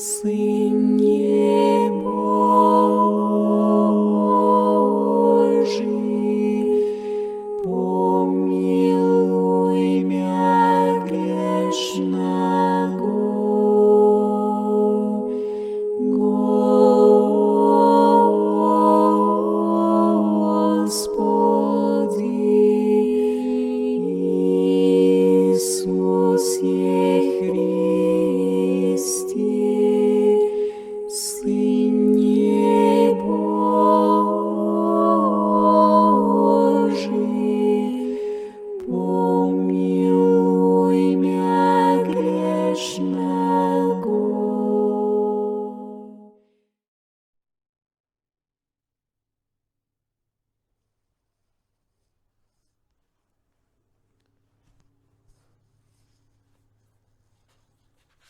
Сыне Божий, помилуй мя грешного, Господи Иисусе Христе, Сыне Божий, помилуй мя грешного.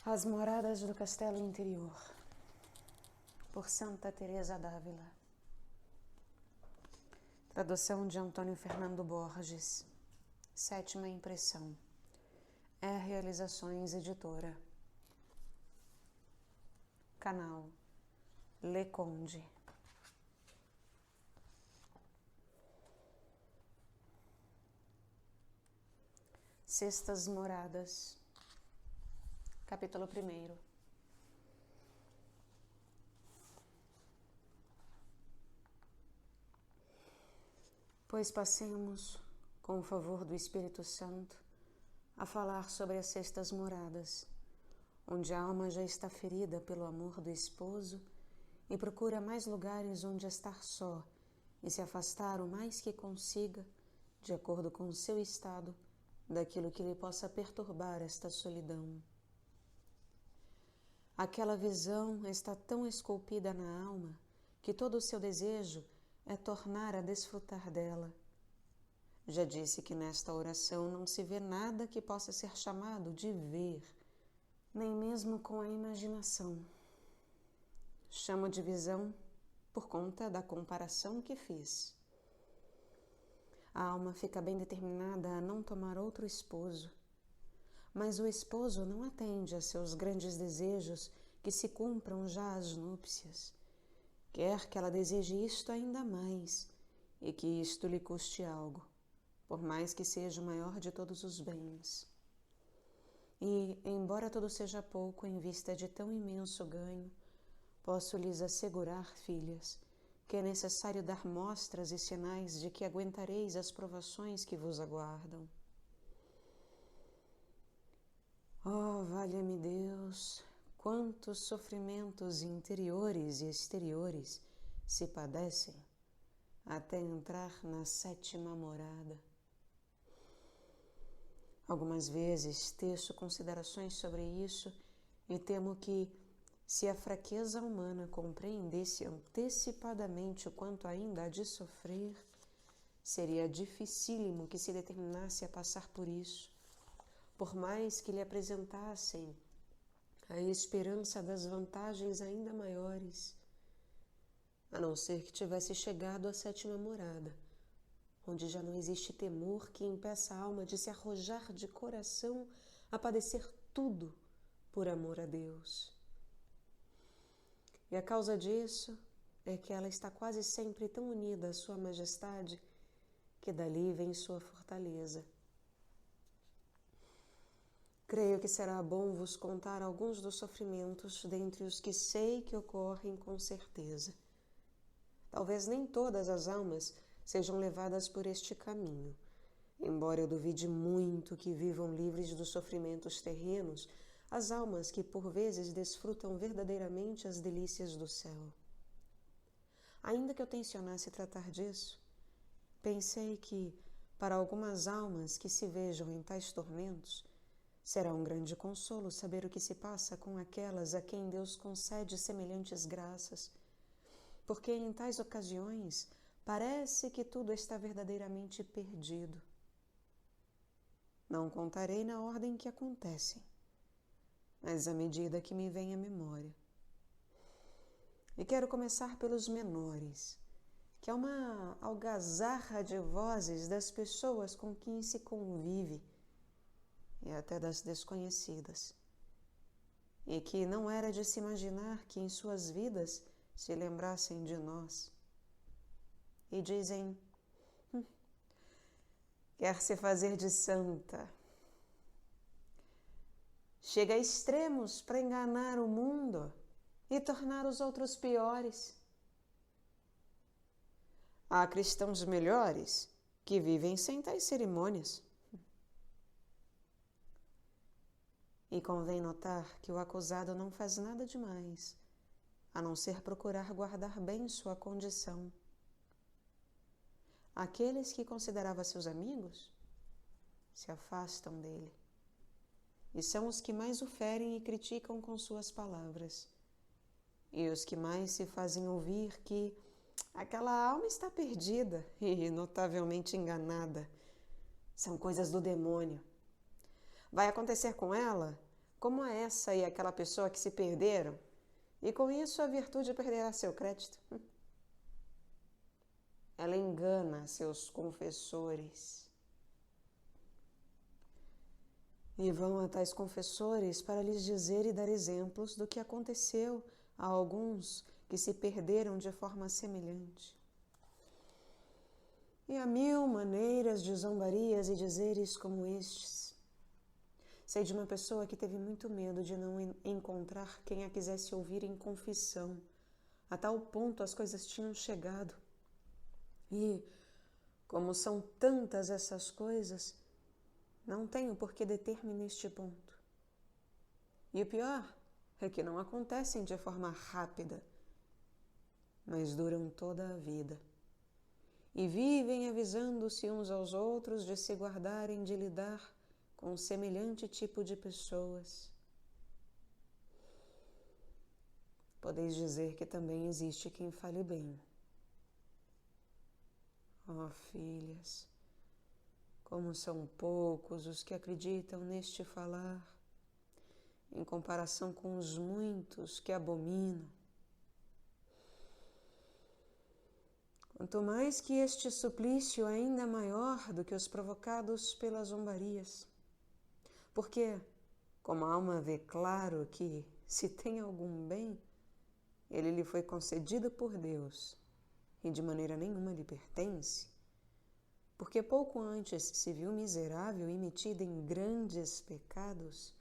As Moradas do Castelo Interior, por Santa Teresa d'Ávila. Tradução de Antônio Fernando Borges. 7ª impressão. Realizações Editora. Canal Le Conde. Sextas Moradas. Capítulo 1. Pois passemos, com o favor do Espírito Santo, a falar sobre as sextas moradas, onde a alma já está ferida pelo amor do esposo e procura mais lugares onde estar só e se afastar o mais que consiga, de acordo com o seu estado, daquilo que lhe possa perturbar esta solidão. Aquela visão está tão esculpida na alma que todo o seu desejo é tornar a desfrutar dela. Já disse que nesta oração não se vê nada que possa ser chamado de ver, nem mesmo com a imaginação. Chamo de visão por conta da comparação que fiz. A alma fica bem determinada a não tomar outro esposo, mas o esposo não atende a seus grandes desejos que se cumpram já as núpcias. Quer que ela deseje isto ainda mais e que isto lhe custe algo, por mais que seja o maior de todos os bens. E, embora tudo seja pouco em vista de tão imenso ganho, posso lhes assegurar, filhas, que é necessário dar mostras e sinais de que aguentareis as provações que vos aguardam. Oh, valha-me Deus, quantos sofrimentos interiores e exteriores se padecem até entrar na 7ª morada. Algumas vezes teço considerações sobre isso e temo que, se a fraqueza humana compreendesse antecipadamente o quanto ainda há de sofrer, seria dificílimo que se determinasse a passar por isso, por mais que lhe apresentassem a esperança das vantagens ainda maiores, a não ser que tivesse chegado à 7ª morada, onde já não existe temor que impeça a alma de se arrojar de coração a padecer tudo por amor a Deus. E a causa disso é que ela está quase sempre tão unida à Sua Majestade que dali vem sua fortaleza. Creio que será bom vos contar alguns dos sofrimentos dentre os que sei que ocorrem com certeza. Talvez nem todas as almas sejam levadas por este caminho, embora eu duvide muito que vivam livres dos sofrimentos terrenos as almas que por vezes desfrutam verdadeiramente as delícias do céu. Ainda que eu tencionasse tratar disso, pensei que, para algumas almas que se vejam em tais tormentos, será um grande consolo saber o que se passa com aquelas a quem Deus concede semelhantes graças, porque em tais ocasiões parece que tudo está verdadeiramente perdido. Não contarei na ordem que acontecem, mas à medida que me vem à memória. E quero começar pelos menores, que é uma algazarra de vozes das pessoas com quem se convive e até das desconhecidas. e que não era de se imaginar que em suas vidas se lembrassem de nós. E dizem, quer se fazer de santa. Chega a extremos para enganar o mundo e tornar os outros piores. Há cristãos melhores que vivem sem tais cerimônias. E convém notar que o acusado não faz nada demais, a não ser procurar guardar bem sua condição. Aqueles que considerava seus amigos se afastam dele, e são os que mais o ferem e criticam com suas palavras, e os que mais se fazem ouvir que aquela alma está perdida e notavelmente enganada. São coisas do demônio. Vai acontecer com ela como a essa e aquela pessoa que se perderam, e com isso a virtude perderá seu crédito. Ela engana seus confessores. E vão a tais confessores para lhes dizer e dar exemplos do que aconteceu a alguns que se perderam de forma semelhante. E há mil maneiras de zombarias e dizeres como estes. Sei de uma pessoa que teve muito medo de não encontrar quem a quisesse ouvir em confissão. A tal ponto as coisas tinham chegado. E, como são tantas essas coisas, não tenho por que deter-me neste ponto. E o pior é que não acontecem de forma rápida, mas duram toda a vida. E vivem avisando-se uns aos outros de se guardarem de lidar com semelhante tipo de pessoas. Podeis dizer que também existe quem fale bem. Ó filhas, como são poucos os que acreditam neste falar, em comparação com os muitos que abominam. Quanto mais que este suplício é ainda maior do que os provocados pelas zombarias. Porque, como a alma vê claro que, se tem algum bem, ele lhe foi concedido por Deus e de maneira nenhuma lhe pertence, porque pouco antes se viu miserável e metida em grandes pecados,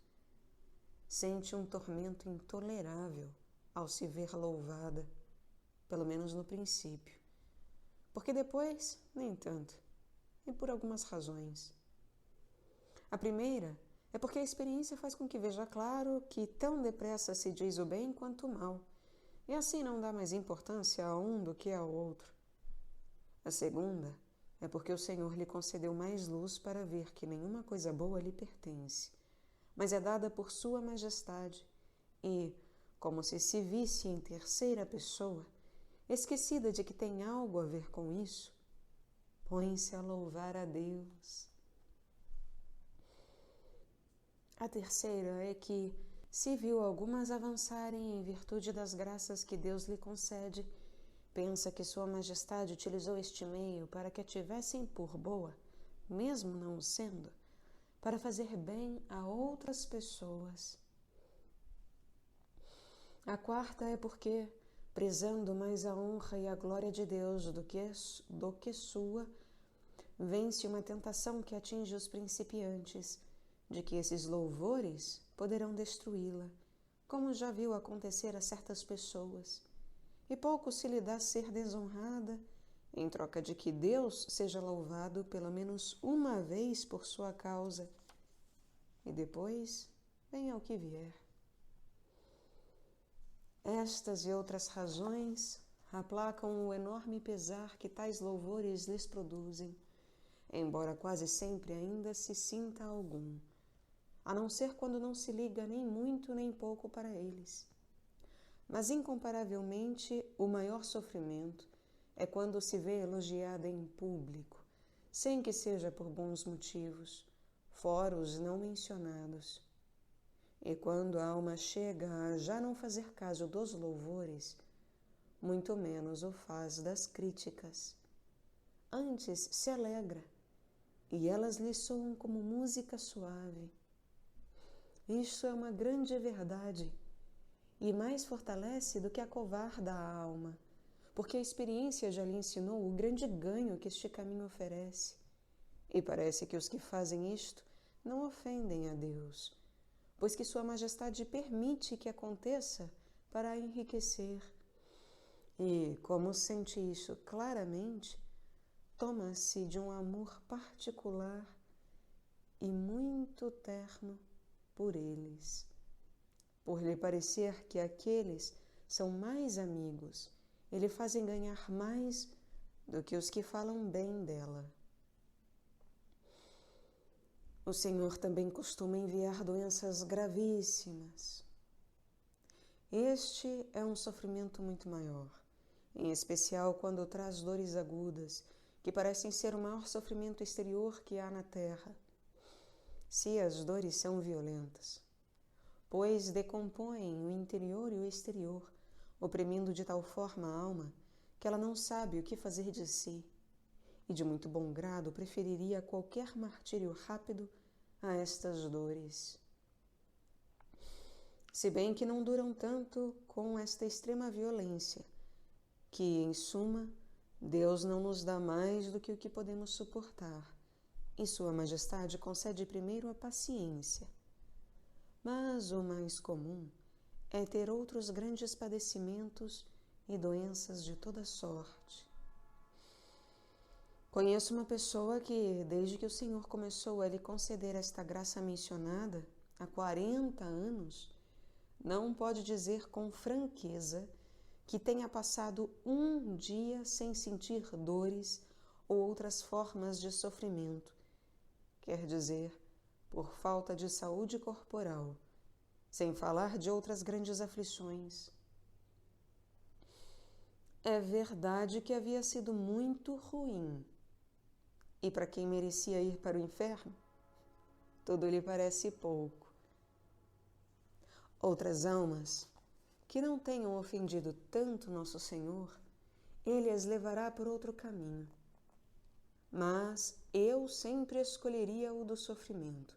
sente um tormento intolerável ao se ver louvada, pelo menos no princípio, porque depois, nem tanto, e por algumas razões. A primeira é porque a experiência faz com que veja claro que tão depressa se diz o bem quanto o mal, e assim não dá mais importância a um do que ao outro. A segunda é porque o Senhor lhe concedeu mais luz para ver que nenhuma coisa boa lhe pertence, mas é dada por sua majestade e, como se visse em terceira pessoa, esquecida de que tem algo a ver com isso, põe-se a louvar a Deus. A terceira é que, se viu algumas avançarem em virtude das graças que Deus lhe concede, pensa que Sua Majestade utilizou este meio para que a tivessem por boa, mesmo não o sendo, para fazer bem a outras pessoas. A quarta é porque, prezando mais a honra e a glória de Deus do que sua, vence uma tentação que atinge os principiantes, de que esses louvores poderão destruí-la, como já viu acontecer a certas pessoas, e pouco se lhe dá ser desonrada, em troca de que Deus seja louvado pelo menos uma vez por sua causa, e depois venha o que vier. Estas e outras razões aplacam o enorme pesar que tais louvores lhes produzem, embora quase sempre ainda se sinta algum, a não ser quando não se liga nem muito nem pouco para eles. Mas, incomparavelmente, o maior sofrimento é quando se vê elogiada em público, sem que seja por bons motivos, fora os não mencionados. E quando a alma chega a já não fazer caso dos louvores, muito menos o faz das críticas. Antes se alegra, e elas lhe soam como música suave. Isso é uma grande verdade e mais fortalece do que acovarda a alma, porque a experiência já lhe ensinou o grande ganho que este caminho oferece. E parece que os que fazem isto não ofendem a Deus, pois que Sua Majestade permite que aconteça para a enriquecer. E, como sente isso claramente, toma-se de um amor particular e muito terno por eles, por lhe parecer que aqueles são mais amigos e lhe fazem ganhar mais do que os que falam bem dela. O Senhor também costuma enviar doenças gravíssimas. Este é um sofrimento muito maior, em especial quando traz dores agudas, que parecem ser o maior sofrimento exterior que há na terra. Se as dores são violentas, pois decompõem o interior e o exterior, oprimindo de tal forma a alma que ela não sabe o que fazer de si, e de muito bom grado preferiria qualquer martírio rápido a estas dores. Se bem que não duram tanto com esta extrema violência, que, em suma, Deus não nos dá mais do que o que podemos suportar, e Sua Majestade concede primeiro a paciência. Mas o mais comum é ter outros grandes padecimentos e doenças de toda sorte. Conheço uma pessoa que, desde que o Senhor começou a lhe conceder esta graça mencionada, há 40 anos, não pode dizer com franqueza que tenha passado um dia sem sentir dores ou outras formas de sofrimento, quer dizer, por falta de saúde corporal, sem falar de outras grandes aflições. É verdade que havia sido muito ruim, e para quem merecia ir para o inferno, tudo lhe parece pouco. Outras almas, que não tenham ofendido tanto Nosso Senhor, Ele as levará por outro caminho. Mas eu sempre escolheria o do sofrimento,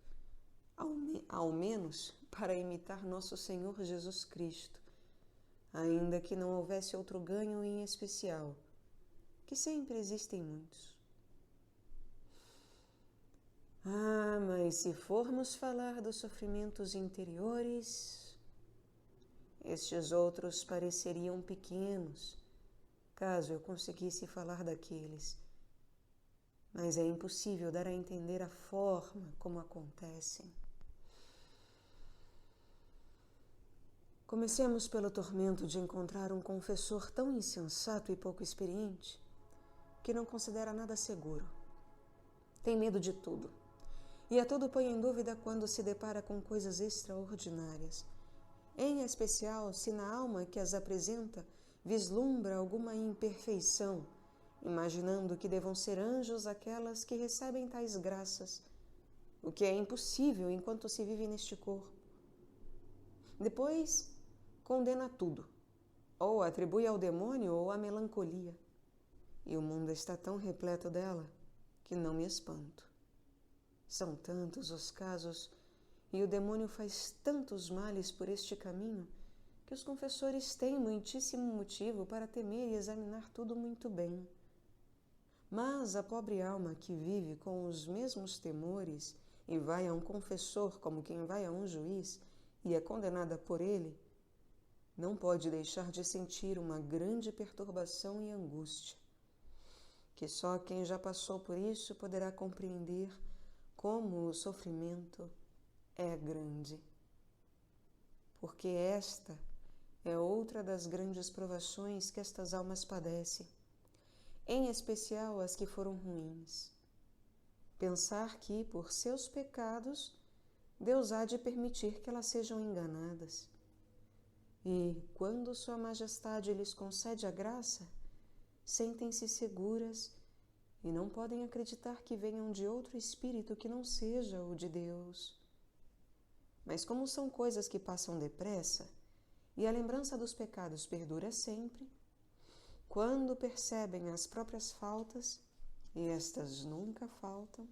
ao menos para imitar Nosso Senhor Jesus Cristo, ainda que não houvesse outro ganho em especial, que sempre existem muitos. Mas se formos falar dos sofrimentos interiores, estes outros pareceriam pequenos, caso eu conseguisse falar daqueles. Mas é impossível dar a entender a forma como acontecem. Comecemos pelo tormento de encontrar um confessor tão insensato e pouco experiente que não considera nada seguro. Tem medo de tudo. E a tudo põe em dúvida quando se depara com coisas extraordinárias, em especial se na alma que as apresenta vislumbra alguma imperfeição, imaginando que devam ser anjos aquelas que recebem tais graças, o que é impossível enquanto se vive neste corpo. Depois, condena tudo, ou atribui ao demônio ou à melancolia, e o mundo está tão repleto dela que não me espanto. São tantos os casos e o demônio faz tantos males por este caminho que os confessores têm muitíssimo motivo para temer e examinar tudo muito bem. Mas a pobre alma que vive com os mesmos temores e vai a um confessor como quem vai a um juiz e é condenada por ele, não pode deixar de sentir uma grande perturbação e angústia, que só quem já passou por isso poderá compreender como o sofrimento é grande. Porque esta é outra das grandes provações que estas almas padecem, em especial as que foram ruins. Pensar que, por seus pecados, Deus há de permitir que elas sejam enganadas. E, quando Sua Majestade lhes concede a graça, sentem-se seguras e não podem acreditar que venham de outro espírito que não seja o de Deus. Mas como são coisas que passam depressa, e a lembrança dos pecados perdura sempre, quando percebem as próprias faltas, e estas nunca faltam,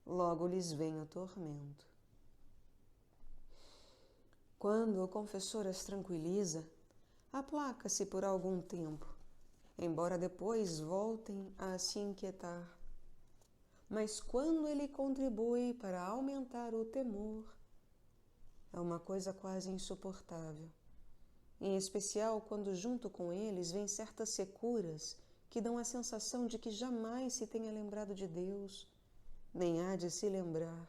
logo lhes vem o tormento. Quando o confessor as tranquiliza, aplaca-se por algum tempo, embora depois voltem a se inquietar. Mas quando ele contribui para aumentar o temor, é uma coisa quase insuportável. Em especial quando junto com eles vêm certas securas que dão a sensação de que jamais se tenha lembrado de Deus, nem há de se lembrar.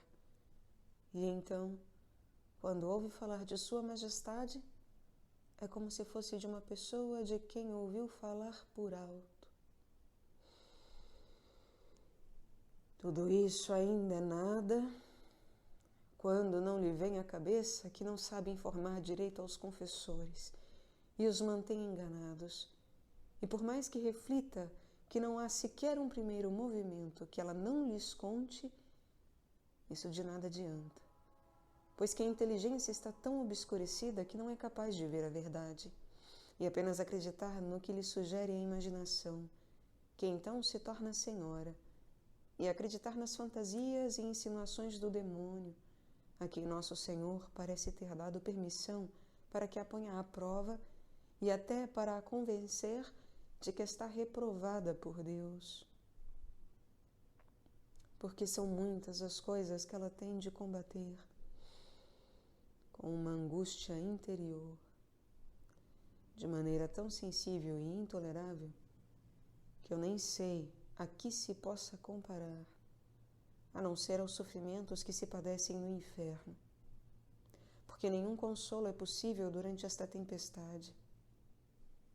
E então, quando ouve falar de Sua Majestade, é como se fosse de uma pessoa de quem ouviu falar por alto. Tudo isso ainda é nada quando não lhe vem à cabeça que não sabe informar direito aos confessores e os mantém enganados. E por mais que reflita que não há sequer um primeiro movimento que ela não lhes conte, isso de nada adianta, pois que a inteligência está tão obscurecida que não é capaz de ver a verdade e apenas acreditar no que lhe sugere a imaginação, que então se torna senhora, e acreditar nas fantasias e insinuações do demônio, a quem nosso Senhor parece ter dado permissão para que a ponha à prova e até para a convencer de que está reprovada por Deus. Porque são muitas as coisas que ela tem de combater, com uma angústia interior, de maneira tão sensível e intolerável, que eu nem sei a que se possa comparar, a não ser aos sofrimentos que se padecem no inferno, porque nenhum consolo é possível durante esta tempestade.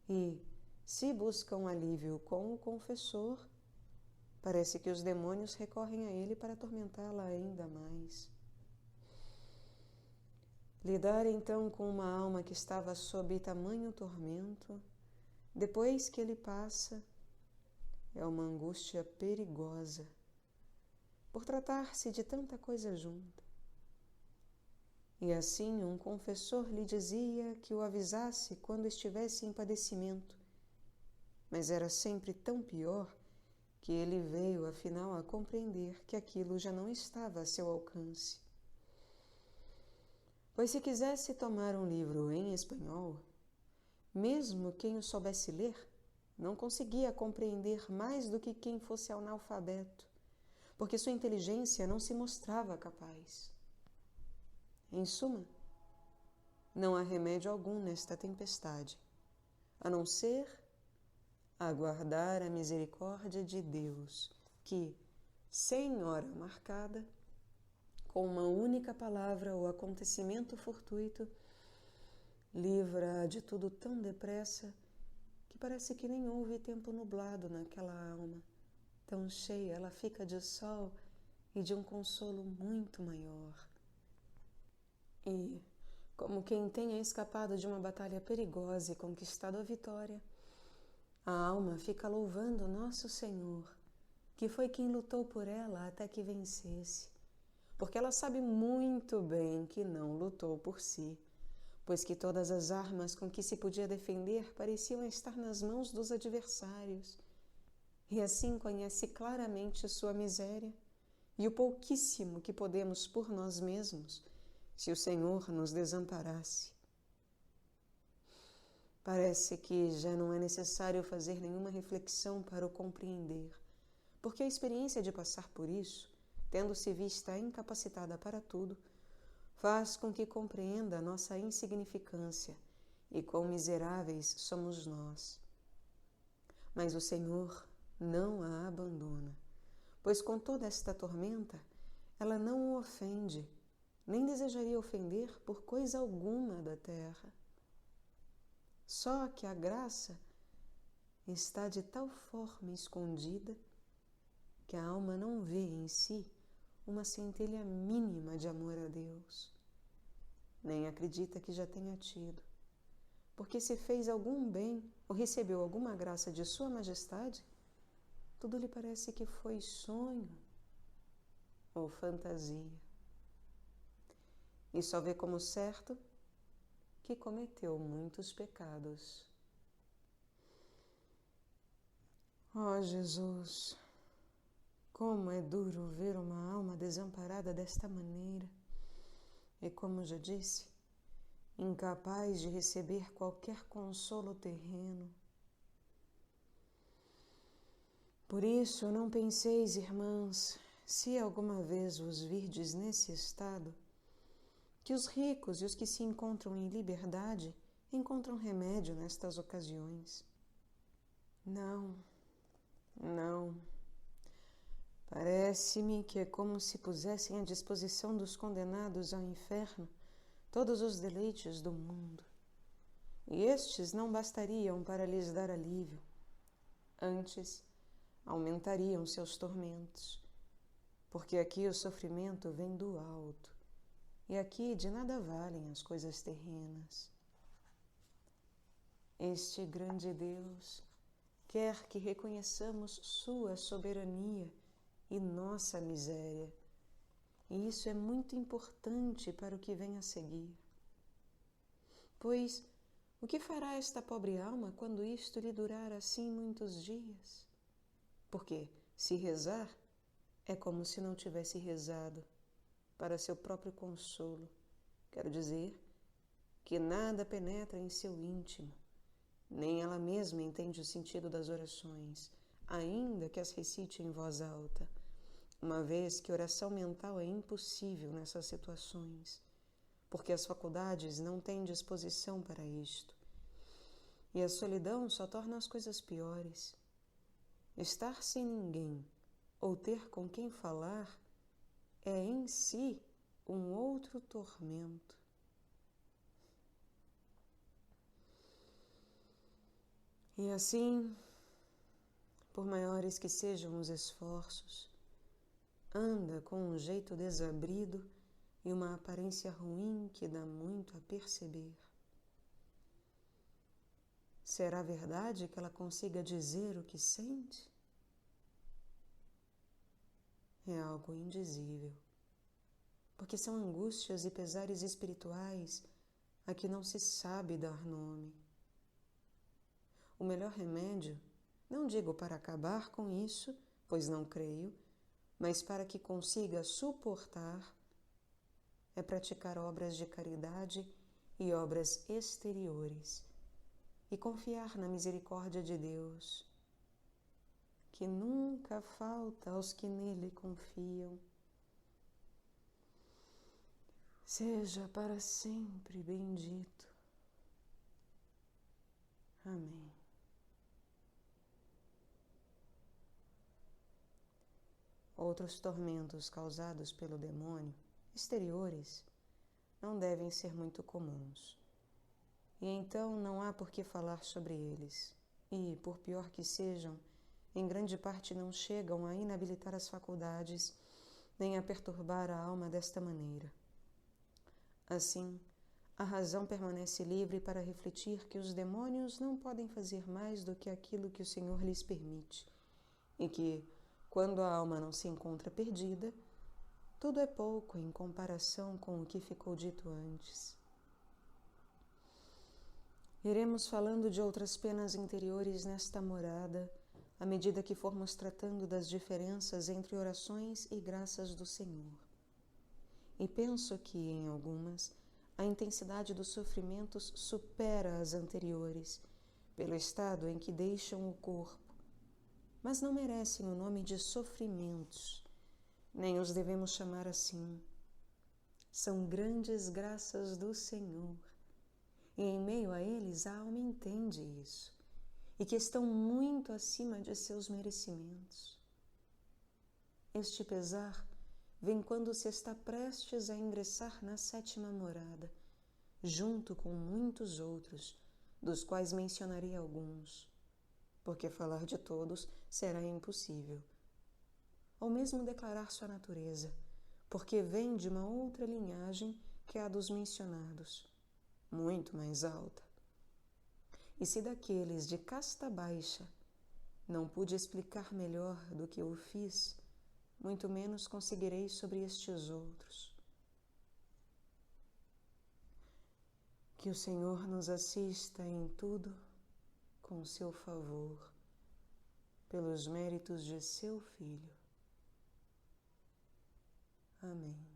E, se buscam alívio com o confessor, parece que os demônios recorrem a ele para atormentá-la ainda mais. Lidar então com uma alma que estava sob tamanho tormento, depois que ele passa, é uma angústia perigosa, por tratar-se de tanta coisa junta. E assim um confessor lhe dizia que o avisasse quando estivesse em padecimento, mas era sempre tão pior que ele veio afinal a compreender que aquilo já não estava a seu alcance. Pois se quisesse tomar um livro em espanhol, mesmo quem o soubesse ler, não conseguia compreender mais do que quem fosse analfabeto, porque sua inteligência não se mostrava capaz. Em suma, não há remédio algum nesta tempestade, a não ser aguardar a misericórdia de Deus, que, sem hora marcada, com uma única palavra ou acontecimento fortuito, livra de tudo tão depressa que parece que nem houve tempo nublado naquela alma. Tão cheia ela fica de sol e de um consolo muito maior. E, como quem tenha escapado de uma batalha perigosa e conquistado a vitória, a alma fica louvando nosso Senhor, que foi quem lutou por ela até que vencesse, porque ela sabe muito bem que não lutou por si, pois que todas as armas com que se podia defender pareciam estar nas mãos dos adversários, e assim conhece claramente sua miséria e o pouquíssimo que podemos por nós mesmos, se o Senhor nos desamparasse. Parece que já não é necessário fazer nenhuma reflexão para o compreender, porque a experiência de passar por isso, tendo-se vista incapacitada para tudo, faz com que compreenda a nossa insignificância e quão miseráveis somos nós. Mas o Senhor não a abandona, pois com toda esta tormenta, ela não o ofende, nem desejaria ofender por coisa alguma da terra. Só que a graça está de tal forma escondida que a alma não vê em si uma centelha mínima de amor a Deus, nem acredita que já tenha tido, porque se fez algum bem ou recebeu alguma graça de Sua Majestade, tudo lhe parece que foi sonho ou fantasia, e só vê como certo que cometeu muitos pecados. Ó Jesus, como é duro ver uma alma desamparada desta maneira, e como já disse, incapaz de receber qualquer consolo terreno. Por isso, não penseis, irmãs, se alguma vez vos virdes nesse estado, que os ricos e os que se encontram em liberdade encontram remédio nestas ocasiões. Não, não. Parece-me que é como se pusessem à disposição dos condenados ao inferno todos os deleites do mundo, e estes não bastariam para lhes dar alívio. Antes, aumentariam seus tormentos, porque aqui o sofrimento vem do alto, e aqui de nada valem as coisas terrenas. Este grande Deus quer que reconheçamos sua soberania e nossa miséria, e isso é muito importante para o que vem a seguir. Pois, o que fará esta pobre alma quando isto lhe durar assim muitos dias? Porque, se rezar, é como se não tivesse rezado, para seu próprio consolo. Quero dizer que nada penetra em seu íntimo, nem ela mesma entende o sentido das orações, ainda que as recite em voz alta, uma vez que oração mental é impossível nessas situações, porque as faculdades não têm disposição para isto, e a solidão só torna as coisas piores. Estar sem ninguém ou ter com quem falar é em si um outro tormento. E assim, por maiores que sejam os esforços, anda com um jeito desabrido e uma aparência ruim que dá muito a perceber. Será verdade que ela consiga dizer o que sente? É algo indizível, porque são angústias e pesares espirituais a que não se sabe dar nome. O melhor remédio, não digo para acabar com isso, pois não creio, mas para que consiga suportar, é praticar obras de caridade e obras exteriores e confiar na misericórdia de Deus, que nunca falta aos que nele confiam. Seja para sempre bendito. Amém. Outros tormentos causados pelo demônio, exteriores, não devem ser muito comuns. E então não há por que falar sobre eles. E, por pior que sejam, em grande parte não chegam a inabilitar as faculdades, nem a perturbar a alma desta maneira. Assim, a razão permanece livre para refletir que os demônios não podem fazer mais do que aquilo que o Senhor lhes permite, e que, quando a alma não se encontra perdida, tudo é pouco em comparação com o que ficou dito antes. Iremos falando de outras penas interiores nesta morada, à medida que formos tratando das diferenças entre orações e graças do Senhor. E penso que, em algumas, a intensidade dos sofrimentos supera as anteriores, pelo estado em que deixam o corpo, mas não merecem o nome de sofrimentos, nem os devemos chamar assim. São grandes graças do Senhor, e em meio a eles a alma entende isso, e que estão muito acima de seus merecimentos. Este pesar vem quando se está prestes a ingressar na sétima morada, junto com muitos outros, dos quais mencionarei alguns, porque falar de todos será impossível. Ou mesmo declarar sua natureza, porque vem de uma outra linhagem que a dos mencionados, muito mais alta. E se daqueles de casta baixa não pude explicar melhor do que eu fiz, muito menos conseguirei sobre estes outros. Que o Senhor nos assista em tudo com seu favor, pelos méritos de seu Filho. Amém.